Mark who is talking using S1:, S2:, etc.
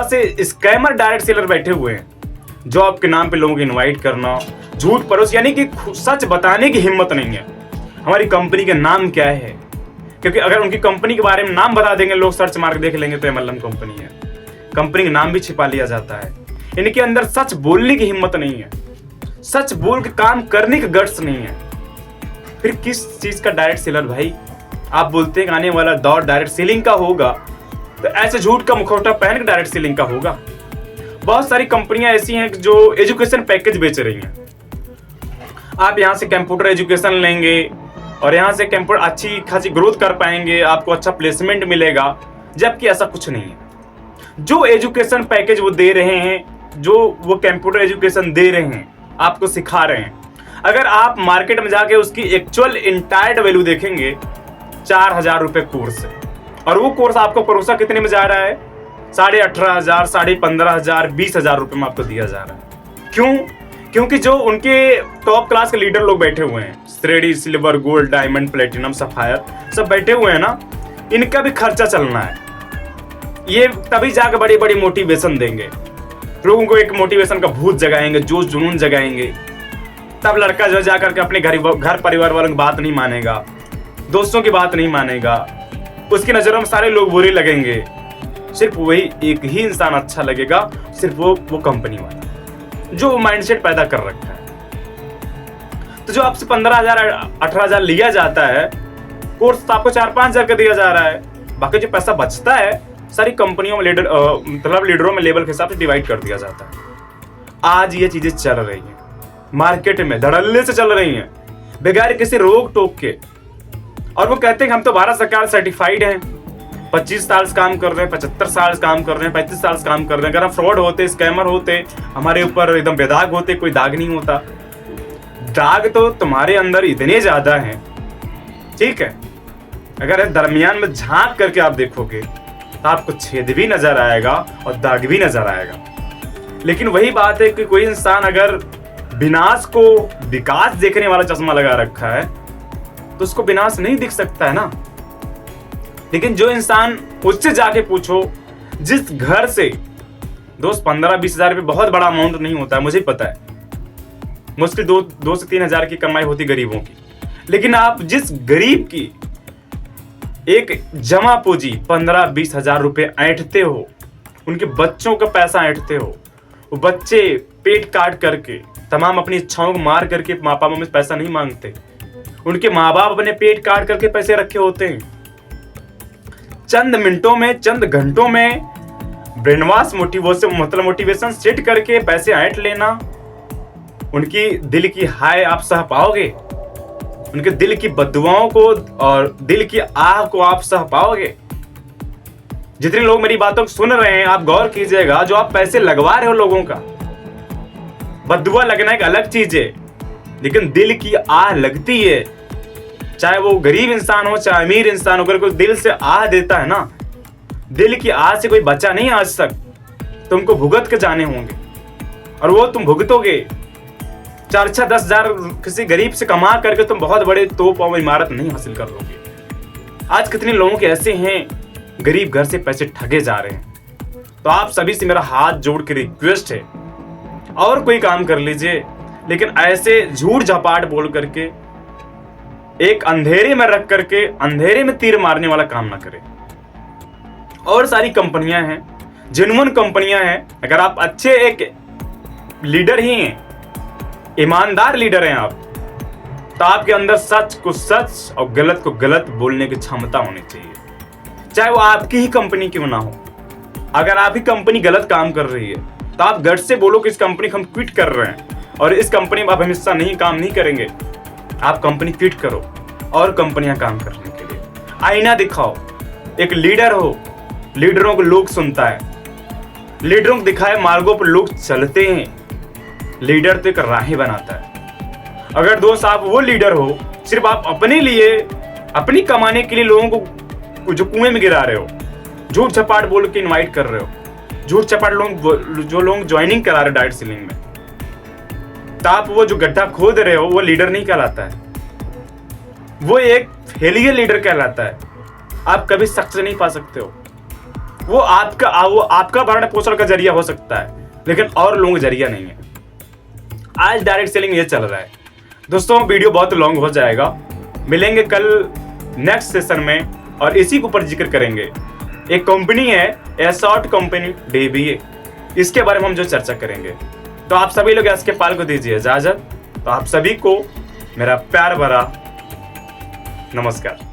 S1: बहुत से scammer direct seller बैठे हुए हैं, जॉब के नाम पे लोगों को इनवाइट करना, झूठ परोस, यानी कि सच बताने की हिम्मत नहीं है। हमारी कंपनी का नाम क्या है, क्योंकि अगर उनकी कंपनी के बारे में नाम बता देंगे, लोग सर्च मार के देख लेंगे तो एमएलएम कंपनी है। कंपनी का नाम भी छिपा लिया जाता है। इनके अंदर सच बोलने की हिम्मत नहीं है, सच बोल के काम करने का गट्स नहीं है। फिर किस चीज का डायरेक्ट सेलर भाई? आप बोलते हैं आने वाला दौर डायरेक्ट सेलिंग का होगा, तो ऐसे झूठ का मुखौटा पहन के डायरेक्ट सेलिंग का होगा। बहुत सारी कंपनियां ऐसी हैं जो एजुकेशन पैकेज बेच रही हैं। आप यहाँ से कंप्यूटर एजुकेशन लेंगे और यहाँ से कंप्यूटर अच्छी खासी ग्रोथ कर पाएंगे, आपको अच्छा प्लेसमेंट मिलेगा, जबकि ऐसा कुछ नहीं है। जो एजुकेशन पैकेज वो दे रहे हैं, जो वो कंप्यूटर एजुकेशन दे रहे हैं, आपको सिखा रहे हैं, अगर आप मार्केट में जाके उसकी एक्चुअल इंटायर्ड वैल्यू देखेंगे, 4,000 रुपये कोर्स है, और वो कोर्स आपको परोसा कितने में जा रहा है? 18,500, 15,500, 20,000 रुपये में आपको दिया जा रहा है। क्यों? क्योंकि जो उनके टॉप क्लास के लीडर लोग बैठे हुए हैं, श्रेणी, silver, gold, diamond, platinum, sapphire, सब बैठे हुए हैं ना, इनका भी खर्चा चलना है। ये तभी जाकर बड़ी बड़ी मोटिवेशन देंगे, लोगों को एक मोटिवेशन का भूत जगाएंगे, जोश जुनून जगाएंगे। तब लड़का जो जाकर के अपने घर परिवार वालों की बात नहीं मानेगा, दोस्तों की बात नहीं मानेगा, उसकी नजरों में सारे लोग बुरे लगेंगे। सिर्फ वही एक ही इंसान अच्छा लगेगा, सिर्फ वो कंपनी वाला जो माइंडसेट पैदा कर रखा है। तो जो आपसे 15,000 18,000 लिया जाता है कोर्स, तो आपको 4-5,000 का दिया जा रहा है। बाकी जो पैसा बचता है सारी कंपनियों में लीडरों में लेवल के हिसाब से डिवाइड कर दिया जाता है। आज ये चीजें चल रही हैं मार्केट में, धड़ल्ले से चल रही हैं, बगैर किसी रोक टोक के। और वो कहते हैं कि हम तो भारत सरकार सर्टिफाइड हैं, 25 साल से काम कर रहे हैं, 75 साल से काम कर रहे हैं, 35 साल से काम कर रहे हैं। अगर हम फ्रॉड होते, स्कैमर होते, हमारे ऊपर एकदम बेदाग होते, कोई दाग नहीं होता। दाग तो तुम्हारे अंदर इतने ज्यादा हैं, ठीक है, अगर दरमियान में झांक करके आप देखोगे तो आपको छेद भी नजर आएगा और दाग भी नजर आएगा। लेकिन वही बात है कि कोई इंसान अगर विनाश को विकास देखने वाला चश्मा लगा रखा है तो उसको विनाश नहीं दिख सकता है ना। लेकिन जो इंसान, उससे जाके पूछो, जिस घर से दोस्त 15-20 हजार रुपये बहुत बड़ा अमाउंट नहीं होता है, मुझे पता है, मुश्किल 2 से 3 हजार की कमाई होती गरीबों की। लेकिन आप जिस गरीब की एक जमा पूंजी 15-20 हजार रुपये ऐंठते हो, उनके बच्चों का पैसा ऐंठते हो, वो बच्चे पेट काट करके तमाम अपनी इच्छाओं को मार करके माँ बाप में पैसा नहीं मांगते, उनके माँ बाप अपने पेट काट करके पैसे रखे होते हैं। चंद मिनटों में, चंद घंटों में ब्रेन वॉश मोटिवेशन सेट करके पैसे ऐंठ लेना, उनकी दिल की हाय आप सह पाओगे? उनके दिल की बद्दुआओं को और दिल की आह को आप सह पाओगे? जितने लोग मेरी बातों को सुन रहे हैं, आप गौर कीजिएगा, जो आप पैसे लगवा रहे हो लोगों का, बद्दुआ लगना एक अलग चीज है, लेकिन दिल की आह लगती है। चाहे वो गरीब इंसान हो, चाहे अमीर इंसान हो, अगर कोई दिल से आह देता है ना, दिल की आह से कोई बचा नहीं आज तक। तुमको भुगत के जाने होंगे, और वो तुम भुगतोगे। 4-10 हजार किसी गरीब से कमा करके तुम बहुत बड़े तोप और इमारत नहीं हासिल कर लोगे। आज कितने लोगों के ऐसे हैं गरीब घर से पैसे ठगे जा रहे हैं। तो आप सभी से मेरा हाथ जोड़ के रिक्वेस्ट है, और कोई काम कर लीजिए, लेकिन ऐसे झूठ झपाट बोल करके, एक अंधेरे में रख करके अंधेरे में तीर मारने वाला काम ना करें। और सारी कंपनियां हैं, जेन्युइन कंपनियां हैं। अगर आप अच्छे एक लीडर ही हैं, ईमानदार लीडर हैं आप, तो आपके अंदर सच को सच और गलत को गलत बोलने की क्षमता होनी चाहिए, चाहे वो आपकी ही कंपनी क्यों ना हो। अगर आपकी कंपनी गलत काम कर रही है तो आप गट से बोलो कि इस कंपनी को हम क्विट कर रहे हैं और इस कंपनी में आप हमेशा काम नहीं करेंगे। आप कंपनी क्विट करो और कंपनियां काम करने के लिए आईना दिखाओ। एक लीडर हो, लीडरों को लोग सुनता है, लीडरों को दिखाए मार्गों पर लोग चलते हैं। लीडर तो एक राहें बनाता है। अगर दोस्त आप वो लीडर हो, सिर्फ आप अपने लिए, अपनी कमाने के लिए लोगों को जो कुएं में गिरा रहे हो, झूठ छपाट बोल के इनवाइट कर रहे हो, झूठ छपाट जो लोग ज्वाइनिंग करा रहे हो डायरेक्ट सेलिंग में, तो आप वो जो गड्ढा खोद रहे हो वो लीडर नहीं कहलाता है, वो एक फेलियर लीडर कहलाता है। आप कभी सक्सेस नहीं पा सकते हो। वो आपका भरण पोषण का जरिया हो सकता है, लेकिन और लोगों का जरिया नहीं है। आज डायरेक्ट सेलिंग ये चल रहा है। दोस्तों वीडियो बहुत लॉन्ग हो जाएगा, मिलेंगे कल नेक्स्ट सेशन में और इसी के ऊपर जिक्र करेंगे। एक कंपनी है एसॉर्ट कंपनी DBA, इसके बारे में हम जो चर्चा करेंगे। तो आप सभी लोग एस के पाल को दीजिए इजाजत। तो आप सभी को मेरा प्यार भरा नमस्कार।